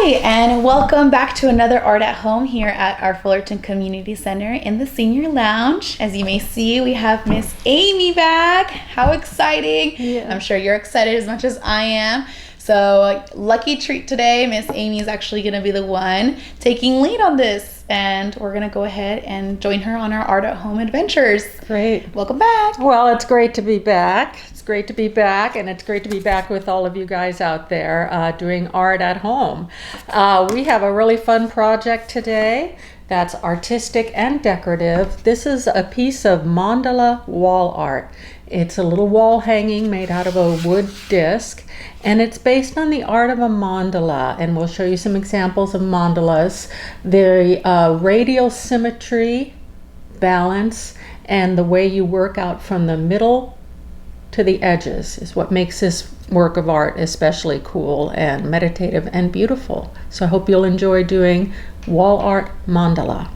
Hi, and welcome back to another Art at Home here at our Fullerton Community Center in the Senior Lounge. As you may see, we have Miss Amy back. How exciting. Yeah. I'm sure you're excited as much as I am. So lucky treat today, Miss Amy is actually going to be the one taking lead on this, and we're going to go ahead and join her on our Art at Home adventures. Great. Welcome back. Well, it's great to be back. It's great to be back, and it's great to be back with all of you guys out there doing art at home. We have a really fun project today that's artistic and decorative. This is a piece of mandala wall art. It's a little wall hanging made out of a wood disc, and it's based on the art of a mandala, and we'll show you some examples of mandalas. The radial symmetry, balance, and the way you work out from the middle to the edges is what makes this work of art especially cool and meditative and beautiful. So I hope you'll enjoy doing wall art mandala.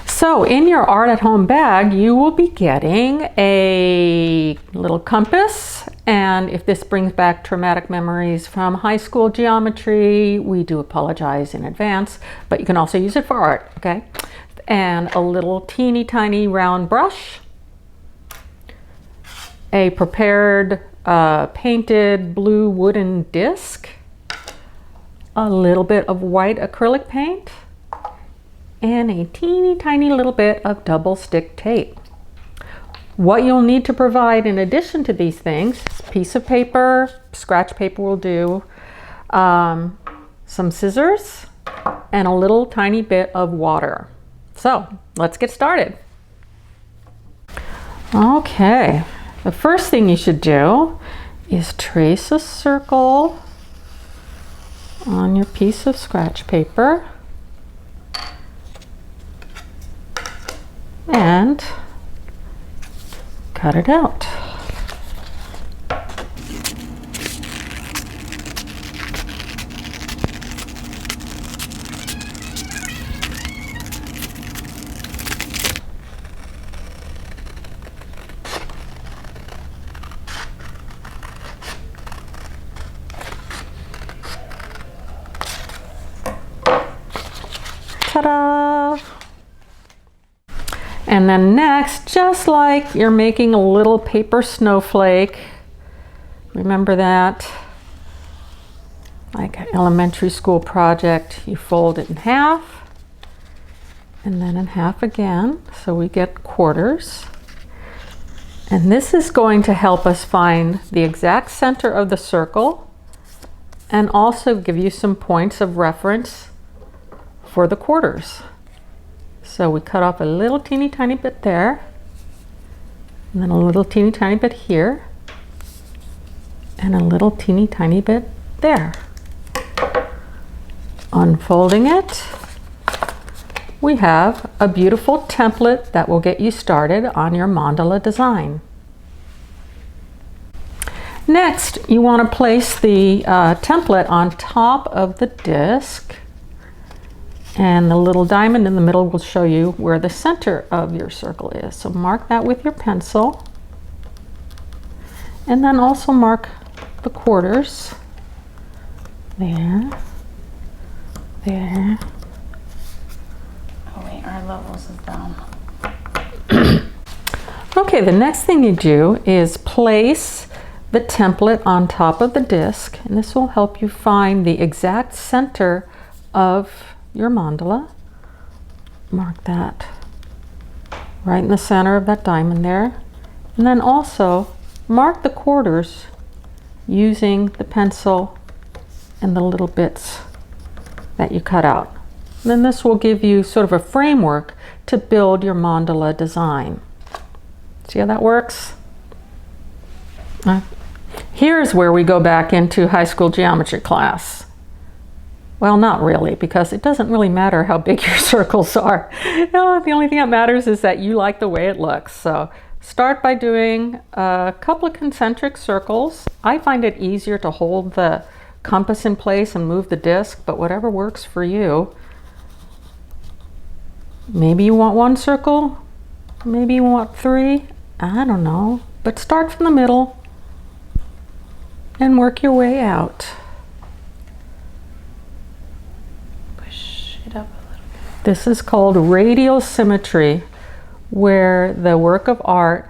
So in your art at home bag, you will be getting a little compass, and if this brings back traumatic memories from high school geometry, we do apologize in advance, but you can also use it for art, okay? And a little teeny tiny round brush, a prepared painted blue wooden disc, a little bit of white acrylic paint, and a teeny tiny little bit of double stick tape. What you'll need to provide in addition to these things, a piece of paper, scratch paper will do, some scissors, and a little tiny bit of water. So let's get started. Okay, the first thing you should do is trace a circle on your piece of scratch paper and cut it out. Ta-da! And then next, just like you're making a little paper snowflake, remember that, like an elementary school project, you fold it in half and then in half again, so we get quarters. And this is going to help us find the exact center of the circle and also give you some points of reference for the quarters. So we cut off a little teeny tiny bit there, and then a little teeny tiny bit here, and a little teeny tiny bit there. Unfolding it, we have a beautiful template that will get you started on your mandala design. Next, you want to place the template on top of the disc, and the little diamond in the middle will show you where the center of your circle is. So mark that with your pencil, and then also mark the quarters. There, there. Oh wait, our levels is down. Okay, the next thing you do is place the template on top of the disc, and this will help you find the exact center of your mandala. Mark that right in the center of that diamond there, and then also mark the quarters using the pencil and the little bits that you cut out. And then this will give you sort of a framework to build your mandala design. See how that works? Here's where we go back into high school geometry class. Well, not really, because it doesn't really matter how big your circles are. No, the only thing that matters is that you like the way it looks. So start by doing a couple of concentric circles. I find it easier to hold the compass in place and move the disc, but whatever works for you. Maybe you want one circle, maybe you want three, I don't know. But start from the middle and work your way out. This is called radial symmetry, where the work of art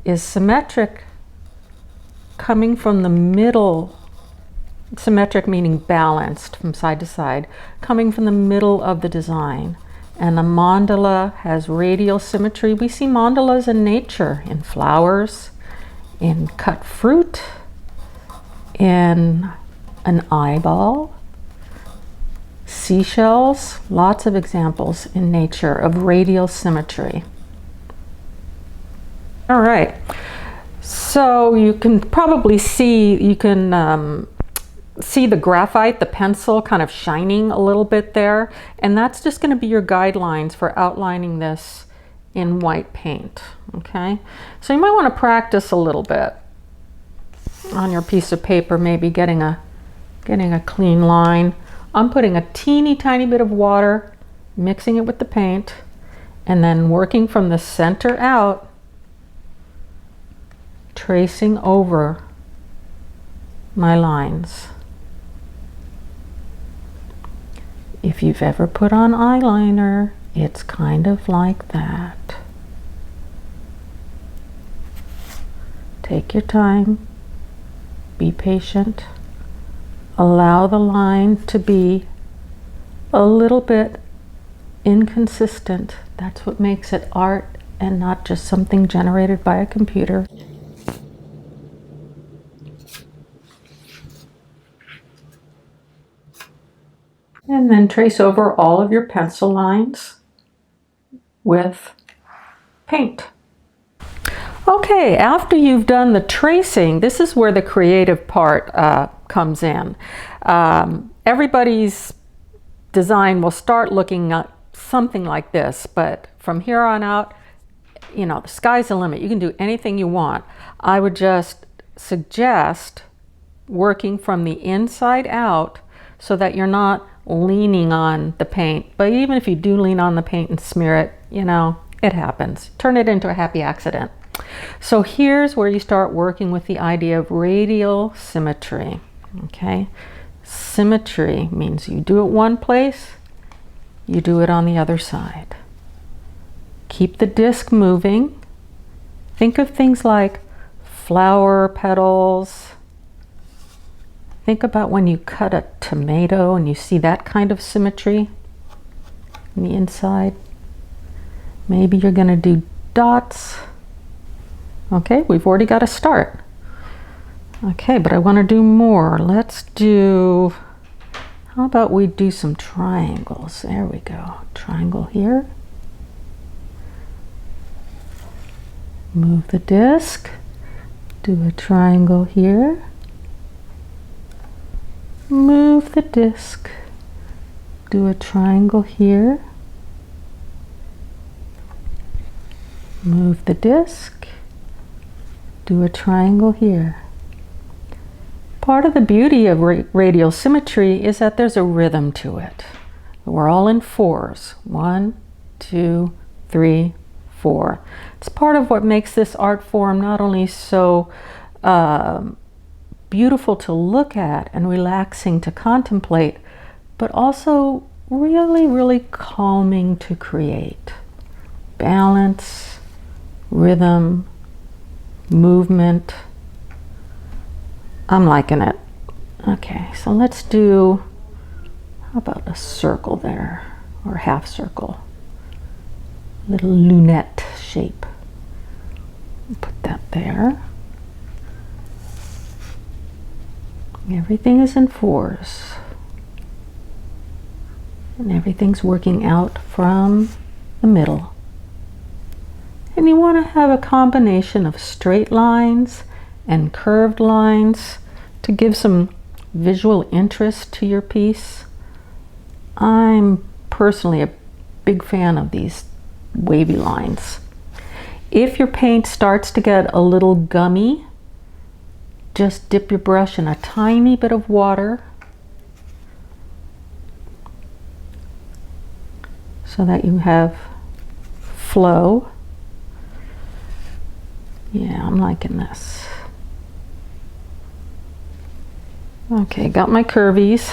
is symmetric, coming from the middle. Symmetric meaning balanced from side to side, coming from the middle of the design. And the mandala has radial symmetry. We see mandalas in nature, in flowers, in cut fruit, in an eyeball, seashells, lots of examples in nature of radial symmetry. All right, so you can probably see, see the graphite, the pencil kind of shining a little bit there, and that's just going to be your guidelines for outlining this in white paint. Okay, so you might want to practice a little bit on your piece of paper, maybe getting a clean line. I'm putting a teeny tiny bit of water, mixing it with the paint, and then working from the center out, tracing over my lines. If you've ever put on eyeliner, it's kind of like that. Take your time, be patient, allow the line to be a little bit inconsistent. That's what makes it art and not just something generated by a computer. And then trace over all of your pencil lines with paint. Okay, after you've done the tracing, this is where the creative part comes in. Everybody's design will start looking at something like this, but from here on out, you know, the sky's the limit. You can do anything you want. I would just suggest working from the inside out so that you're not leaning on the paint. But even if you do lean on the paint and smear it, you know, it happens. Turn it into a happy accident. So here's where you start working with the idea of radial symmetry. Okay, symmetry means you do it one place, you do it on the other side. Keep the disc moving. Think of things like flower petals. Think about when you cut a tomato and you see that kind of symmetry on the inside. Maybe you're going to do dots. Okay, we've already got a start. Okay, but I want to do more. Let's do, how about we do some triangles? There we go. Triangle here. Move the disc. Do a triangle here. Move the disc. Do a triangle here. Move the disc. Do a triangle here. Part of the beauty of radial symmetry is that there's a rhythm to it. We're all in fours. 1, 2, 3, 4. It's part of what makes this art form not only so beautiful to look at and relaxing to contemplate, but also really, really calming to create. Balance, rhythm, movement. I'm liking it. Okay, so let's do, how about a circle there, or half circle? Little lunette shape. Put that there. Everything is in fours. And everything's working out from the middle. And you want to have a combination of straight lines and curved lines to give some visual interest to your piece. I'm personally a big fan of these wavy lines. If your paint starts to get a little gummy, just dip your brush in a tiny bit of water so that you have flow. Yeah, I'm liking this. Okay, got my curvies.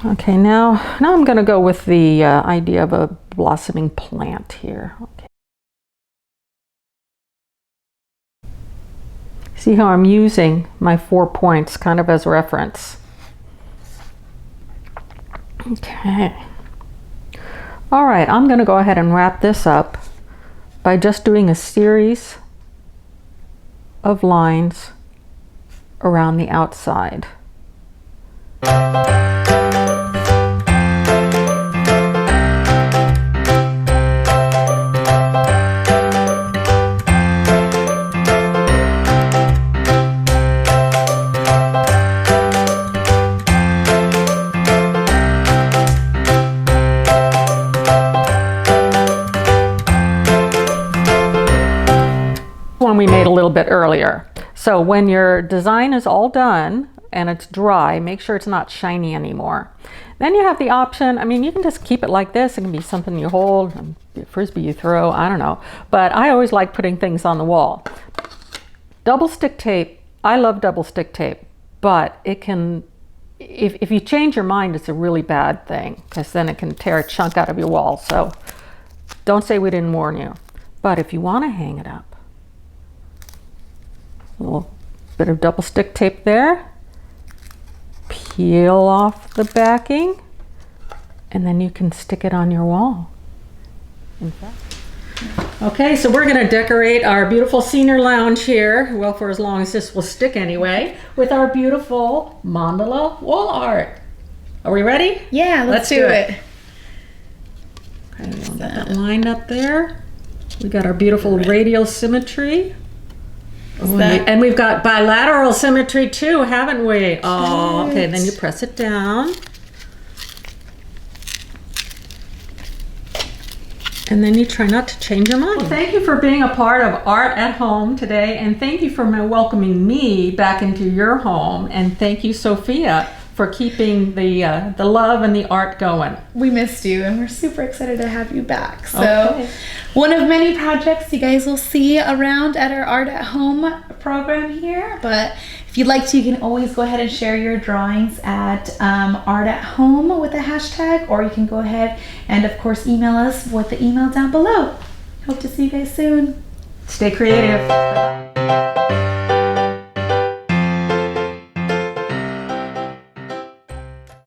Okay, now I'm going to go with the idea of a blossoming plant here. Okay. See how I'm using my 4 points kind of as reference. Okay. All right, I'm going to go ahead and wrap this up by just doing a series of lines around the outside. One we made a little bit earlier. So when your design is all done and it's dry, make sure it's not shiny anymore. Then you have the option, I mean, you can just keep it like this. It can be something you hold, a frisbee you throw, I don't know. But I always like putting things on the wall. Double stick tape, I love double stick tape, but it can, if you change your mind, it's a really bad thing, because then it can tear a chunk out of your wall. So don't say we didn't warn you. But if you want to hang it up, a little bit of double stick tape there, peel off the backing, and then you can stick it on your wall. Okay, so we're going to decorate our beautiful senior lounge here, well, for as long as this will stick anyway, with our beautiful mandala wall art. Are we ready? Yeah, let's do it. Okay, we'll get that lined up there. We got our beautiful radial symmetry. Oh, and we've got bilateral symmetry too, haven't we? Oh, okay, then you press it down. And then you try not to change your mind. Well, thank you for being a part of Art at Home today, and thank you for welcoming me back into your home, and thank you, Sophia, for keeping the love and the art going. We missed you, and we're super excited to have you back. So, one of many projects you guys will see around at our Art at Home program here. But if you'd like to, you can always go ahead and share your drawings at Art at Home with a hashtag, or you can go ahead and, of course, email us with the email down below. Hope to see you guys soon. Stay creative.